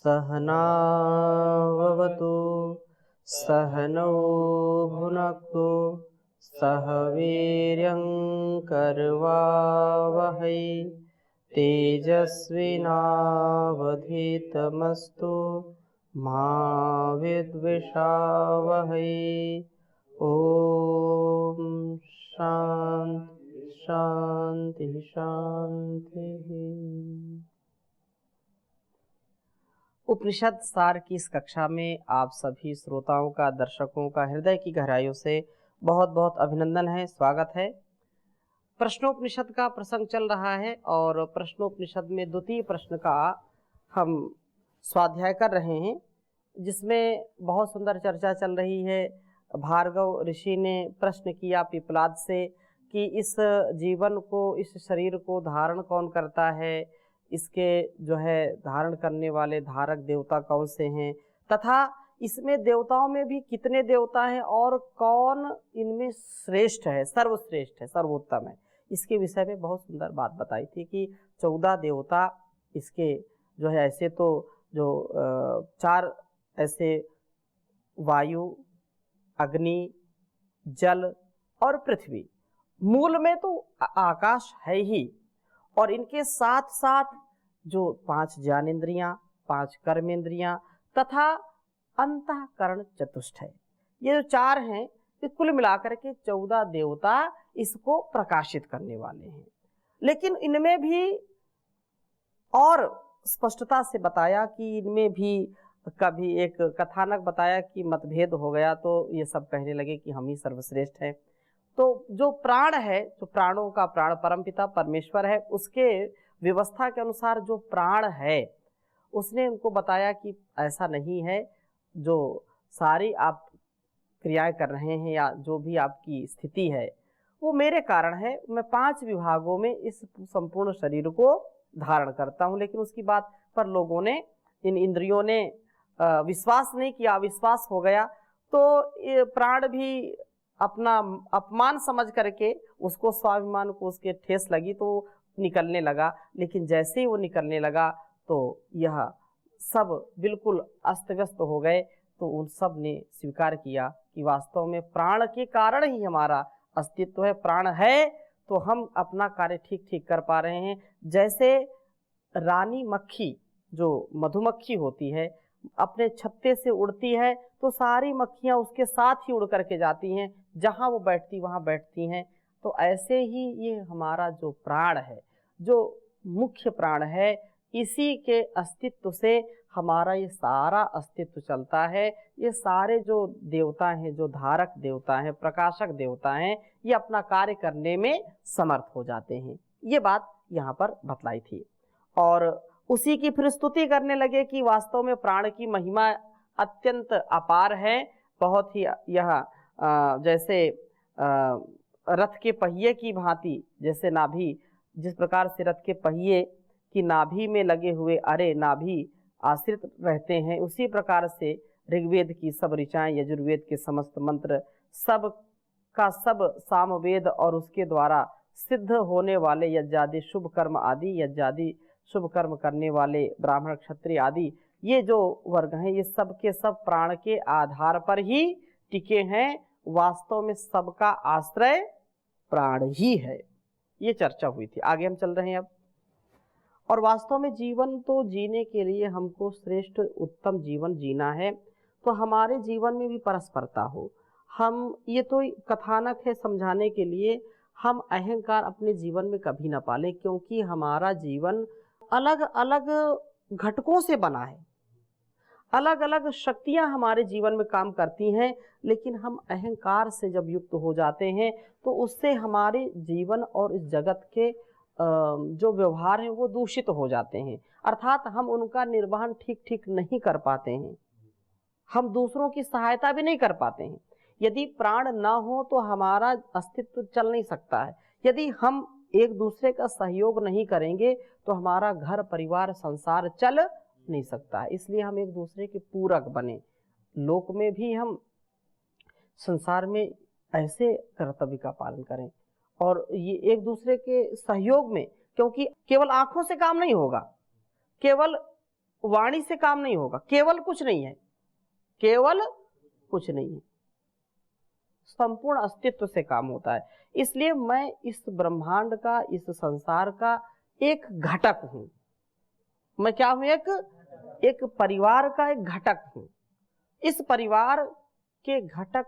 सहनाववतु सहनौ भुनक्तु सह वीर्यं करवावहै तेजस्विनावधीतमस्तु मा विद्विषावहै। ओम शांति शांति शांति। उपनिषद सार की इस कक्षा में आप सभी श्रोताओं का, दर्शकों का हृदय की गहराइयों से बहुत बहुत अभिनंदन है, स्वागत है। प्रश्नोपनिषद का प्रसंग चल रहा है और प्रश्नोपनिषद में द्वितीय प्रश्न का हम स्वाध्याय कर रहे हैं, जिसमें बहुत सुंदर चर्चा चल रही है। भार्गव ऋषि ने प्रश्न किया पिपलाद से कि इस जीवन को, इस शरीर को धारण कौन करता है, इसके जो है धारण करने वाले धारक देवता कौन से हैं, तथा इसमें देवताओं में भी कितने देवता हैं और कौन इनमें श्रेष्ठ है, सर्वश्रेष्ठ है, सर्वोत्तम है। इसके विषय में बहुत सुंदर बात बताई थी कि 14 देवता इसके जो है, ऐसे तो जो 4 ऐसे वायु, अग्नि, जल और पृथ्वी, मूल में तो आकाश है ही, और इनके साथ साथ जो 5 ज्ञानेंद्रियां, 5 कर्मेंद्रियां तथा अंतःकरण चतुष्ट है, ये जो 4 हैं, ये कुल मिलाकर के 14 देवता इसको प्रकाशित करने वाले हैं। लेकिन इनमें भी और स्पष्टता से बताया कि इनमें भी कभी एक कथानक बताया कि मतभेद हो गया तो ये सब कहने लगे कि हम ही सर्वश्रेष्ठ हैं। तो जो प्राण है, जो प्राणों का प्राण परमपिता परमेश्वर है, उसके व्यवस्था के अनुसार जो प्राण है, उसने उनको बताया कि ऐसा नहीं है। जो सारी आप क्रियाएं कर रहे हैं या जो भी आपकी स्थिति है, वो मेरे कारण है। मैं 5 विभागों में इस संपूर्ण शरीर को धारण करता हूँ। लेकिन उसकी बात पर लोगों ने, इन इंद्रियों ने विश्वास नहीं किया, अविश्वास हो गया। तो प्राण भी अपना अपमान समझ करके उसको, स्वाभिमान को उसके ठेस लगी तो निकलने लगा। लेकिन जैसे ही वो निकलने लगा तो यह सब बिल्कुल अस्त व्यस्त हो गए। तो उन सब ने स्वीकार किया कि वास्तव में प्राण के कारण ही हमारा अस्तित्व है। प्राण है तो हम अपना कार्य ठीक ठीक कर पा रहे हैं। जैसे रानी मक्खी, जो मधुमक्खी होती है, अपने छत्ते से उड़ती है तो सारी मक्खियां उसके साथ ही उड़ करके जाती हैं, जहां वो बैठती वहां बैठती हैं। तो ऐसे ही ये हमारा जो प्राण है, जो मुख्य प्राण है, इसी के अस्तित्व से हमारा ये सारा अस्तित्व चलता है। ये सारे जो देवता हैं, जो धारक देवता हैं, प्रकाशक देवता हैं, ये अपना कार्य करने में समर्थ हो जाते हैं। ये बात यहाँ पर बतलाई थी। और उसी की फिर स्तुति करने लगे कि वास्तव में प्राण की महिमा अत्यंत अपार है। बहुत ही यह जैसे रथ के पहिए की भांति, जैसे नाभि, जिस प्रकार से रथ के पहिए की नाभि में लगे हुए अरे नाभि आश्रित रहते हैं, उसी प्रकार से ऋग्वेद की सब ऋचाएं, यजुर्वेद के समस्त मंत्र, सब का सब सामवेद और उसके द्वारा सिद्ध होने वाले यज्ञादि शुभ कर्म आदि, यज्ञादि शुभ कर्म करने वाले ब्राह्मण, क्षत्रिय आदि, ये जो वर्ग हैं, ये सब के सब प्राण के आधार पर ही टिके हैं। वास्तव में सबका आश्रय प्राण ही है। ये चर्चा हुई थी। आगे हम चल रहे हैं अब। और वास्तव में जीवन तो जीने के लिए हमको श्रेष्ठ उत्तम जीवन जीना है, तो हमारे जीवन में भी परस्परता हो। हम, ये तो कथानक है समझाने के लिए, हम अहंकार अपने जीवन में कभी ना पालें, क्योंकि हमारा जीवन अलग अलग घटकों से बना है। अलग अलग शक्तियां हमारे जीवन में काम करती हैं, लेकिन हम अहंकार से जब युक्त हो जाते हैं तो उससे हमारे जीवन और इस जगत के जो व्यवहार हैं वो दूषित हो जाते हैं। अर्थात हम उनका निर्वहन ठीक ठीक नहीं कर पाते हैं, हम दूसरों की सहायता भी नहीं कर पाते हैं। यदि प्राण ना हो तो हमारा अस्तित्व चल नहीं सकता है। यदि हम एक दूसरे का सहयोग नहीं करेंगे तो हमारा घर, परिवार, संसार चल नहीं सकता है। इसलिए हम एक दूसरे के पूरक बने, लोक में भी हम संसार में ऐसे कर्तव्य का पालन करें और ये एक दूसरे के सहयोग में, क्योंकि केवल आंखों से काम नहीं होगा, केवल वाणी से काम नहीं होगा, केवल कुछ नहीं है, केवल कुछ नहीं है, संपूर्ण अस्तित्व से काम होता है। इसलिए मैं इस ब्रह्मांड का, इस संसार का एक घटक हूं। मैं क्या हूं? एक परिवार का एक घटक हूं। इस परिवार के घटक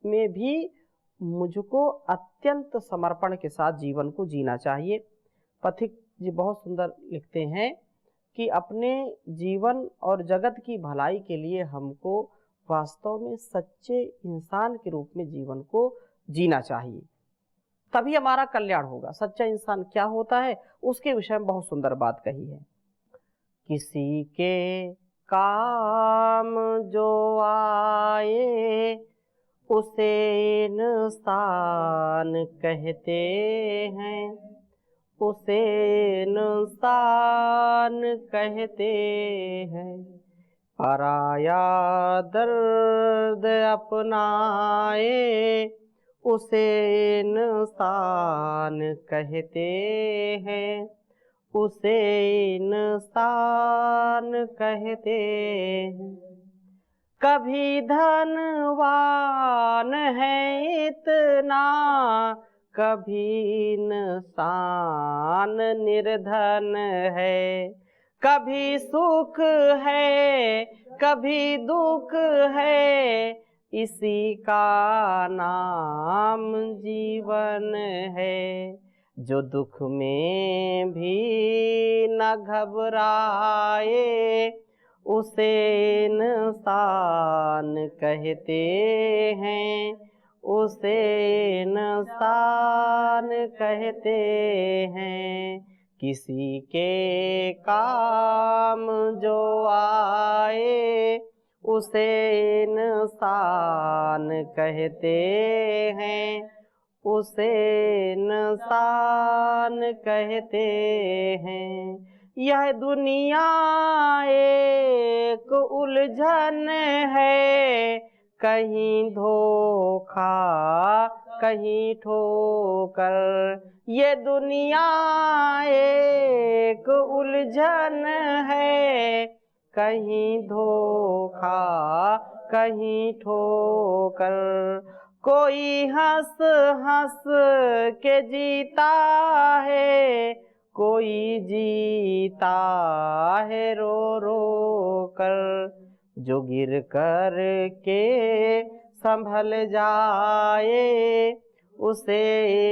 में भी मुझको अत्यंत समर्पण के साथ जीवन को जीना चाहिए। पथिक जी बहुत सुंदर लिखते हैं कि अपने जीवन और जगत की भलाई के लिए हमको वास्तव में सच्चे इंसान के रूप में जीवन को जीना चाहिए, तभी हमारा कल्याण होगा। सच्चा इंसान क्या होता है, उसके विषय में बहुत सुंदर बात कही है। किसी के काम जो आए उसे इंसान कहते हैं, उसे इंसान कहते हैं। पराया दर्द अपनाए उसे इंसान कहते हैं, उसे इंसान कहते हैं। कभी धनवान है इतना, कभी इंसान निर्धन है। कभी सुख है, कभी दुख है, इसी का नाम जीवन है। जो दुख में भी न घबराए उसे इंसान कहते हैं, उसे इंसान कहते हैं। किसी के काम जो आए उसे इंसान कहते हैं, उसे इंसान कहते हैं। यह दुनिया एक उलझन है, कहीं धोखा कहीं ठोकर। ये दुनिया एक उलझन है, कहीं धोखा कहीं ठोकर। कोई हंस हंस के जीता है, कोई जीता है रो रो कर। जो गिर कर के संभल जाए उसे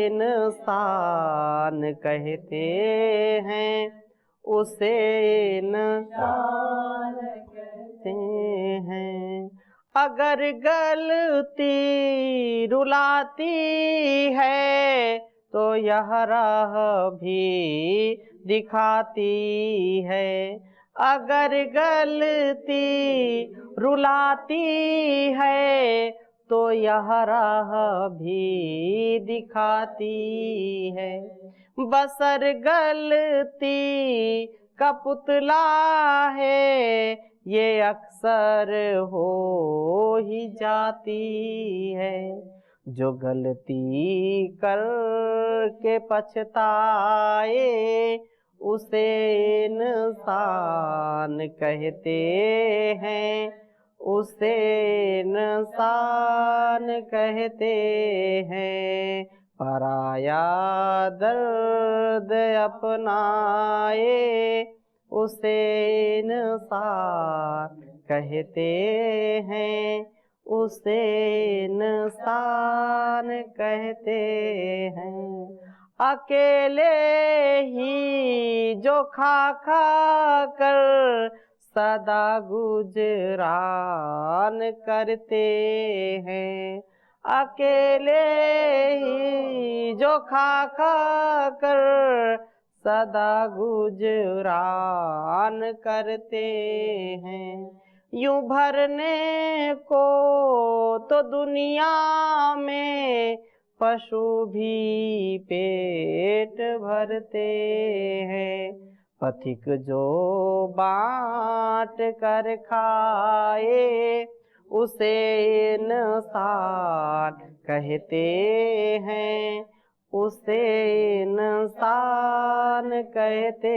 इंसान कहते हैं, उसे इंसान कहते हैं। अगर गलती रुलाती है तो यह राह भी दिखाती है। अगर गलती रुलाती है तो यह राह भी दिखाती है। बसर गलती का पुतला है, ये अक्सर हो ही जाती है। जो गलती करके पछताए उसे इंसान कहते हैं, उसे इंसान कहते हैं। पराया दर्द अपनाए उसे इंसान कहते हैं, उसे इंसान कहते हैं। अकेले ही जो खा खा कर सदा गुजरान करते हैं। अकेले ही जो खा खा कर सदा गुजरान करते हैं। यूं भरने को तो दुनिया में पशु भी पेट भरते हैं। पथिक जो बांट कर खाए उसे इंसान कहते हैं, उसे इंसान कहते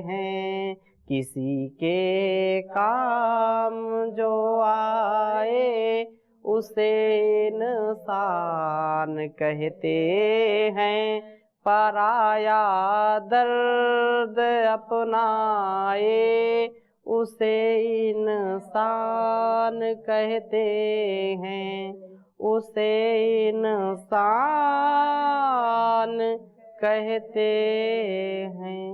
हैं। किसी के काम जो आए उसे इंसान कहते हैं, पराया दर्द अपनाए उसे इंसान कहते हैं, उसे इंसान कहते हैं।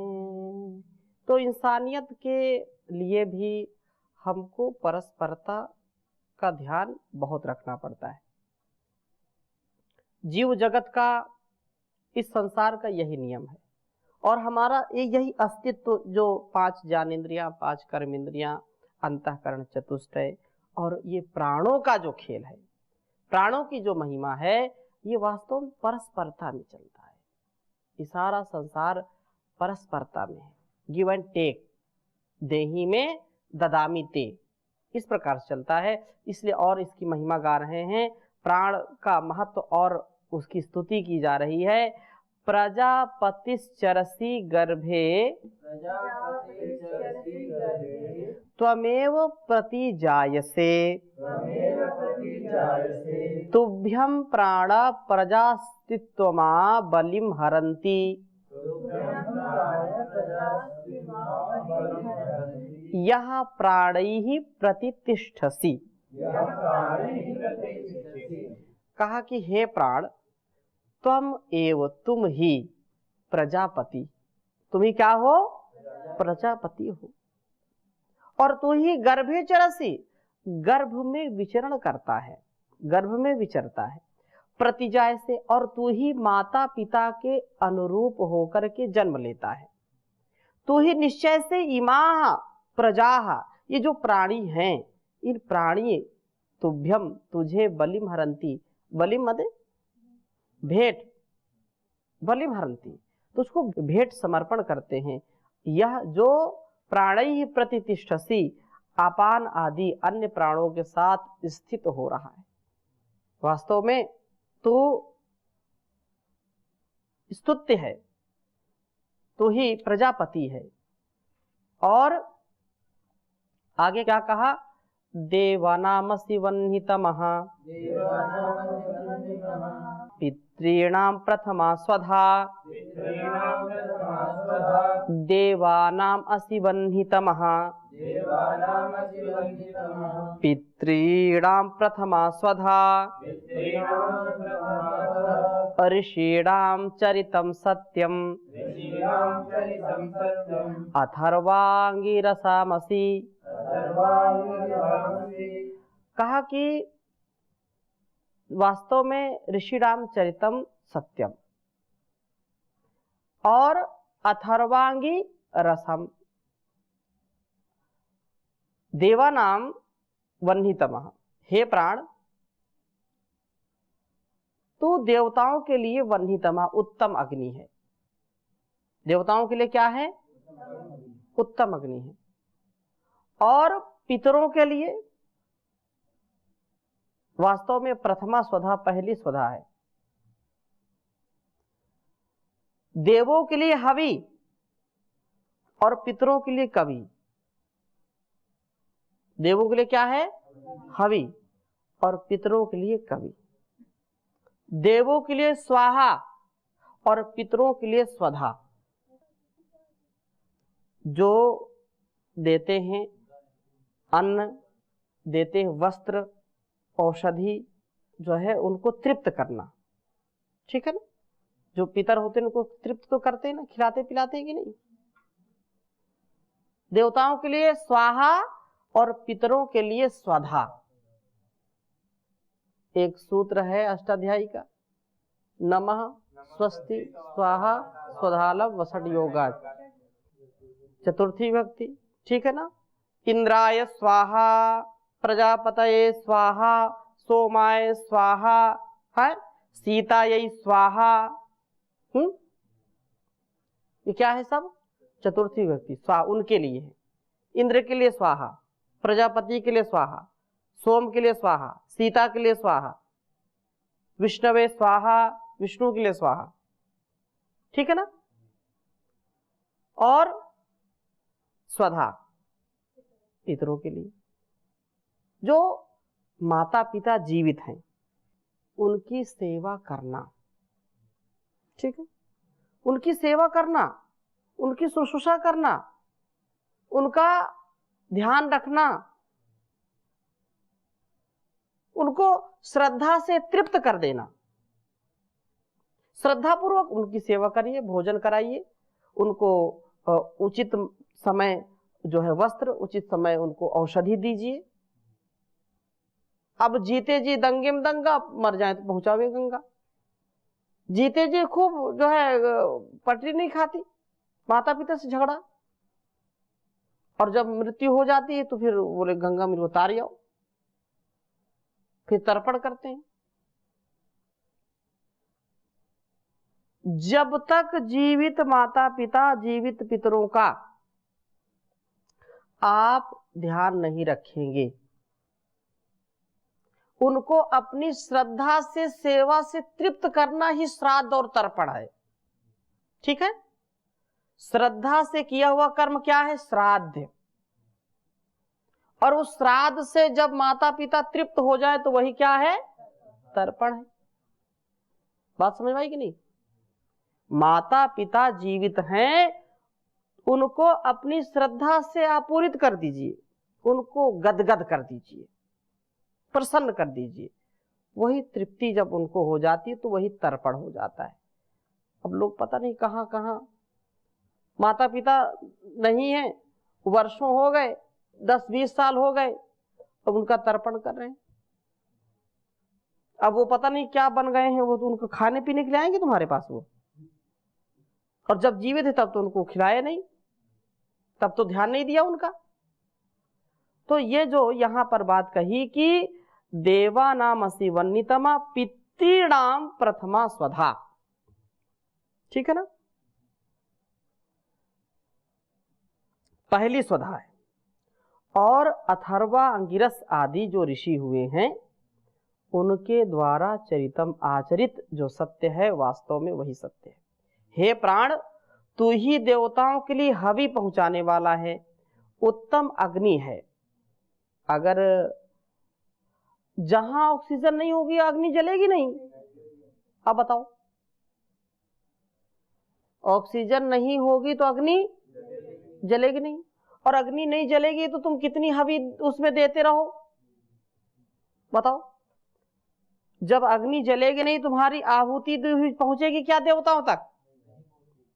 तो इंसानियत के लिए भी हमको परस्परता का ध्यान बहुत रखना पड़ता है। जीव जगत का, इस संसार का यही नियम है, और हमारा यही अस्तित्व जो 5 ज्ञानेंद्रियां, 5 कर्मेंद्रियां, अंतःकरण, चतुष्टय और ये प्राणों का जो खेल है, प्राणों की जो महिमा है, ये वास्तव में परस्परता में चलता है। ये सारा संसार परस्परता में है, गिव एंड टेक, देही में ददामी ते, इस प्रकार से चलता है। इसलिए और इसकी महिमा गा रहे हैं, प्राण का महत्व और उसकी स्तुति की जा रही है। प्रजापतिश्चरसि गर्भे त्वमेव प्रतिजायसे, तुभ्यं प्राण प्रजास्तित्वमा बलिं हरन्ति, यह प्राणैः प्रतितिष्ठसि। कहा कि हे प्राण, त्वम एव, तुम ही, प्रजापति, तुम ही क्या हो? प्रजापति हो। और तू ही गर्भे चरसी, गर्भ में विचरण करता है, गर्भ में विचरता है। प्रतिजाय से, और तू ही माता पिता के अनुरूप होकर के जन्म लेता है। तू ही निश्चय से इमाह प्रजाह, ये जो प्राणी हैं, इन प्राणी तुभ्यम, तुझे बलिम हरंती, बलिम मदे भेंट, बलिम हरंती, तो उसको भेंट समर्पण करते हैं। यह जो प्राणी प्रतितिष्ठसी, अपान आदि अन्य प्राणों के साथ स्थित हो रहा है। वास्तव में तू स्तुत्य है, तू ही प्रजापति है। और आगे क्या कहा? देवानामसि वह्नितमः, पितॄणां प्रथमा स्वधा, देवानाम् असि वह्नितमः, पितॄणां प्रथमा स्वधा, ऋषीणां चरितं सत्यम्, अथर्वांगिरसामसि। कहा कि वास्तव में ऋषिणाम चरितम सत्यम और अथर्वांगी रसम, देवानाम वह्नितमः, हे प्राण, तू देवताओं के लिए वह्नितमः, उत्तम अग्नि है। देवताओं के लिए क्या है? उत्तम अग्नि है। और पितरों के लिए वास्तव में प्रथमा स्वधा, पहली स्वधा है। देवों के लिए हवि और पितरों के लिए कवि। देवों के लिए क्या है? हवि, और पितरों के लिए कवि। देवों के लिए स्वाहा और पितरों के लिए स्वधा। जो देते हैं अन्न, देते हैं वस्त्र, औषधि, जो है उनको तृप्त करना, ठीक है ना? जो पितर होते हैं उनको तृप्त तो करते हैं ना, खिलाते पिलाते हैं कि नहीं? देवताओं के लिए स्वाहा और पितरों के लिए स्वधा। एक सूत्र है अष्टाध्यायी का, नमः स्वस्ति स्वाहा स्वधालव वसट योगा, चतुर्थी विभक्ति, ठीक है ना? इंद्राय स्वाहा, प्रजापतये स्वाहा, सोमाय स्वाहा, है सीतायै स्वाहा। ये क्या है? सब चतुर्थी विभक्ति, स्वा उनके लिए है। इंद्र के लिए स्वाहा, प्रजापति के लिए स्वाहा, सोम के लिए स्वाहा, सीता के लिए स्वाहा, विष्णवे स्वाहा, विष्णु के लिए स्वाहा, ठीक है ना? और स्वधा पितरों के लिए। जो माता पिता जीवित हैं उनकी सेवा करना, ठीक है, उनकी सेवा करना, उनकी शुश्रूषा करना, उनका ध्यान रखना, उनको श्रद्धा से तृप्त कर देना। श्रद्धा पूर्वक उनकी सेवा करिए, भोजन कराइए, उनको उचित समय जो है वस्त्र, उचित समय उनको औषधि दीजिए। अब जीते जी दंगे में दंगा, मर जाए तो पहुंचावे गंगा। जीते जी खूब जो है पटरी नहीं खाती, माता पिता से झगड़ा, और जब मृत्यु हो जाती है तो फिर बोले गंगा में उतार आओ, फिर तर्पण करते हैं। जब तक जीवित माता पिता, जीवित पितरों का आप ध्यान नहीं रखेंगे, उनको अपनी श्रद्धा से, सेवा से तृप्त करना ही श्राद्ध और तर्पण है, ठीक है। श्रद्धा से किया हुआ कर्म क्या है? श्राद्ध। और उस श्राद्ध से जब माता पिता तृप्त हो जाए तो वही क्या है? तर्पण है। बात समझ में आई कि नहीं? माता पिता जीवित हैं, उनको अपनी श्रद्धा से आपूरित कर दीजिए, उनको गदगद कर दीजिए, प्रसन्न कर दीजिए। वही तृप्ति जब उनको हो जाती है तो वही तर्पण हो जाता है। अब लोग पता नहीं कहां कहां, माता पिता नहीं है, वर्षों हो गए, 10-20 साल हो गए, अब उनका तर्पण कर रहे हैं। अब वो पता नहीं क्या बन गए हैं, वो तो उनको खाने पीने के लिए आएंगे तुम्हारे पास वो, और जब जीवित है तब तो उनको खिलाया नहीं, तब तो ध्यान नहीं दिया उनका। तो ये जो यहां पर बात कही कि देवानामसि वन्नितमा पितॄणाम प्रथमा स्वधा, ठीक है ना, पहली स्वधा है। और अथर्वा, अंगिरस आदि जो ऋषि हुए हैं उनके द्वारा चरितम आचरित जो सत्य है वास्तव में वही सत्य है। हे प्राण, तू ही देवताओं के लिए हवि पहुंचाने वाला है, उत्तम अग्नि है। अगर जहां ऑक्सीजन नहीं होगी अग्नि जलेगी नहीं। अब बताओ, ऑक्सीजन नहीं होगी तो अग्नि जलेगी नहीं, और अग्नि नहीं जलेगी तो तुम कितनी हवि उसमें देते रहो, बताओ। जब अग्नि जलेगी नहीं, तुम्हारी आहुति पहुंचेगी क्या देवताओं तक?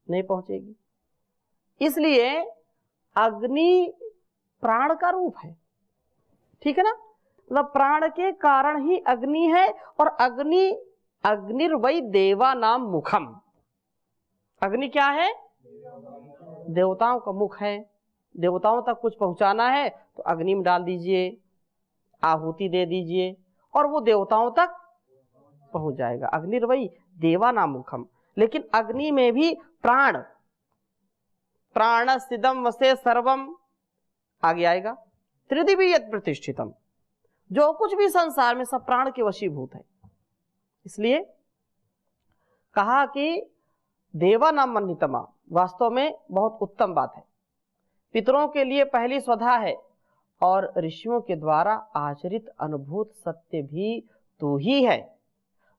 नहीं पहुंचेगी। इसलिए अग्नि प्राण का रूप है, ठीक है ना, मतलब प्राण के कारण ही अग्नि है। और अग्नि, अग्निर्वै देवा नाम मुखम, अग्नि क्या है? देवताओं का मुख है। देवताओं तक कुछ पहुंचाना है तो अग्नि में डाल दीजिए, आहुति दे दीजिए, और वो देवताओं तक पहुंच जाएगा। अग्निर्वै देवा नाम मुखम। लेकिन अग्नि में भी प्राण, प्राणस्तिदम वसे सर्वम, आगे आएगा, त्रिदिवी यत् प्रतिष्ठितम, जो कुछ भी संसार में सब प्राण के वशीभूत है। इसलिए कहा कि देवा नाम वन्नितमा, वास्तव में बहुत उत्तम बात है। पितरों के लिए पहली स्वधा है, और ऋषियों के द्वारा आचरित अनुभूत सत्य भी तू ही है।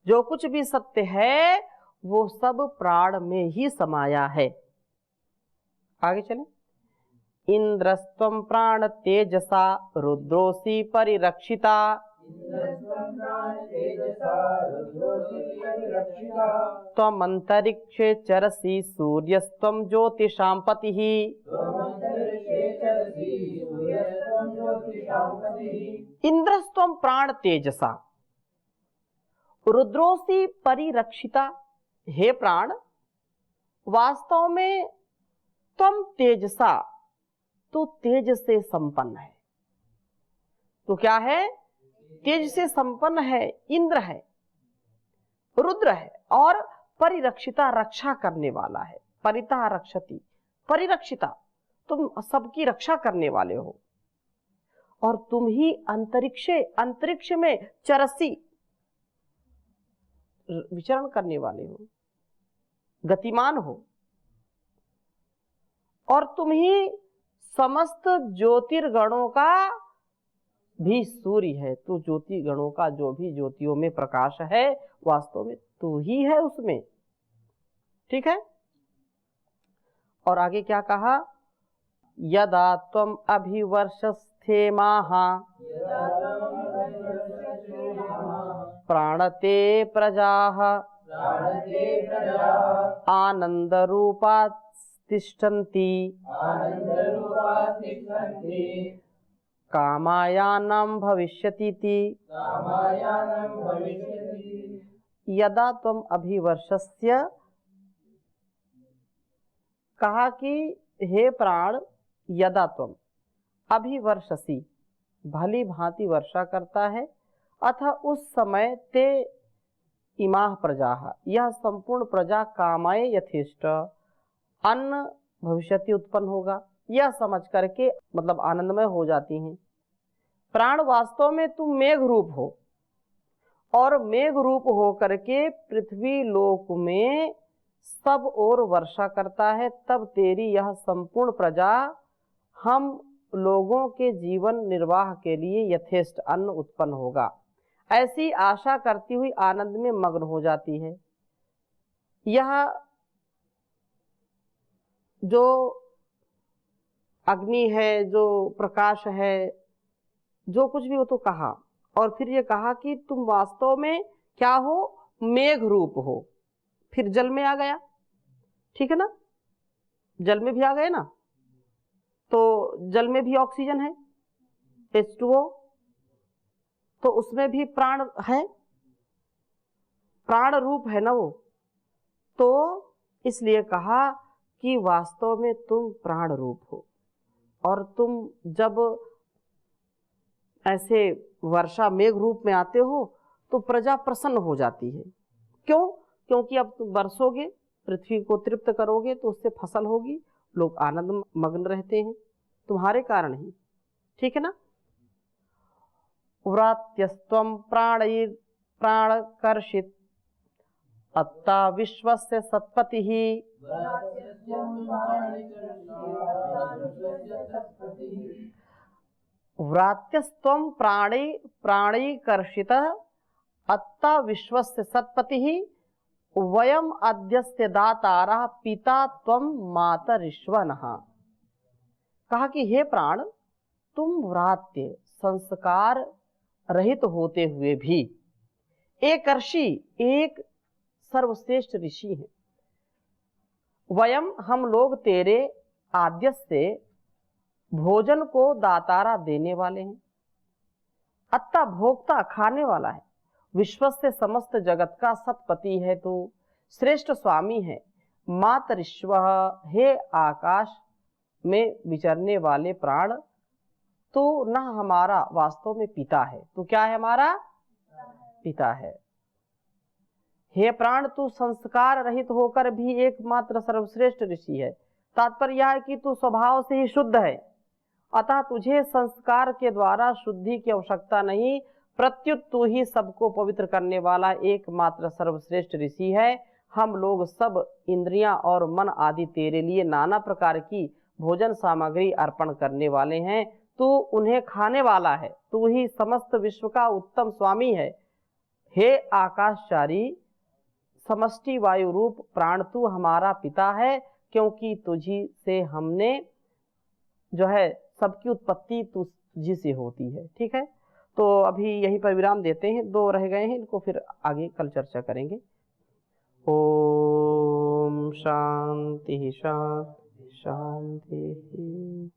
जो कुछ भी सत्य है वो सब प्राण में ही समाया है। आगे चलें। इंद्रस्त्वं प्राण तेजसा रुद्रोसी परिरक्षिता, त्वम् अंतरिक्षे चरसि सूर्यस्त्वं ज्योतिषां पतिः। इंद्रस्त्वं प्राण तेजसा रुद्रोसी परिरक्षिता, हे प्राण, वास्तव में तुम तेजसा, तो तेज से संपन्न है। तो क्या है? तेज से संपन्न है, इंद्र है, रुद्र है, और परिरक्षिता, रक्षा करने वाला है। परिता रक्षति, परिरक्षिता, तुम सबकी रक्षा करने वाले हो। और तुम ही अंतरिक्षे, अंतरिक्ष में चरसी, विचरण करने वाले हो, गतिमान हो। और तुम ही समस्त ज्योतिर्गणों का भी सूर्य है। तू ज्योति गणों का जो भी ज्योतियों में प्रकाश है वास्तव में तू ही है उसमें। ठीक है। और आगे क्या कहा, यदा त्वम अभिवर्षस्थेमाः प्राणते प्रजाः आनंदरूपा तिष्ठन्ति कामायानं भविष्यतीति। यदा त्वम अभिवर्षस्य, कहा कि हे प्राण, यदा तुम अभिवर्षसी, भली भांति वर्षा करता है, अथ उस समय ते इमाह प्रजा, यह संपूर्ण प्रजा कामाय यथेष्ट, अन्न भविष्यति उत्पन्न होगा, यह समझ करके मतलब आनंदमय हो जाती हैं। प्राण वास्तव में तुम मेघ रूप हो और मेघ रूप हो करके पृथ्वी लोक में सब ओर वर्षा करता है, तब तेरी यह संपूर्ण प्रजा हम लोगों के जीवन निर्वाह के लिए यथेष्ट अन्न उत्पन्न होगा, ऐसी आशा करती हुई आनंद में मग्न हो जाती है। यह जो अग्नि है, जो प्रकाश है, जो कुछ भी हो तो कहा, और फिर ये कहा कि तुम वास्तव में क्या हो, मेघ रूप हो। फिर जल में आ गया, ठीक है ना, जल में भी आ गए ना, तो जल में भी ऑक्सीजन है H2O, तो उसमें भी प्राण है, प्राण रूप है ना वो, तो इसलिए कहा कि वास्तव में तुम प्राण रूप हो। और तुम जब ऐसे वर्षा मेघ रूप में आते हो तो प्रजा प्रसन्न हो जाती है। क्यों? क्योंकि अब तुम बरसोगे, पृथ्वी को तृप्त करोगे तो उससे फसल होगी, लोग आनंद मग्न रहते हैं तुम्हारे कारण ही। ठीक है ना। व्रात्यस्त्वं प्राणकर्षित अत्ता विश्वस्य सत्पतिः व्रात्यस्त्वं प्राणीकर्षितः अत्ता विश्वस्य सत्पतिः वयम अद्यस्य दातारः पिता त्वं मातरिश्वनः। कहा कि हे प्राण, तुम व्रात्य संस्कार रहित होते हुए भी एक ऋषि, एक सर्वश्रेष्ठ ऋषि हैं। वयम, हम लोग तेरे आद्य से भोजन को दातारा देने वाले हैं, अत्ता भोक्ता खाने वाला है, विश्व से समस्त जगत का सतपति है, तू श्रेष्ठ स्वामी है, मातरिश्व, हे आकाश में विचरने वाले प्राण, तू न हमारा वास्तव में पिता है, तू क्या है, हमारा पिता है। हे प्राण, तू संस्कार रहित होकर भी एकमात्र सर्वश्रेष्ठ ऋषि है। तात्पर्य यह है कि तू स्वभाव से ही शुद्ध है, अतः तुझे संस्कार के द्वारा शुद्धि की आवश्यकता नहीं, प्रत्युत तू ही सबको पवित्र करने वाला एकमात्र सर्वश्रेष्ठ ऋषि है। हम लोग सब इंद्रियां और मन आदि तेरे लिए नाना प्रकार की भोजन सामग्री अर्पण करने वाले हैं, तू उन्हें खाने वाला है, तू ही समस्त विश्व का उत्तम स्वामी है। हे आकाशचारी समष्टि वायु रूप प्राण, तू हमारा पिता है, क्योंकि तुझी से हमने जो है सबकी उत्पत्ति तुझी से होती है। ठीक है, तो अभी यहीं पर विराम देते हैं, 2 रह गए हैं, इनको फिर आगे कल चर्चा करेंगे। ओम शांति शांति शांति।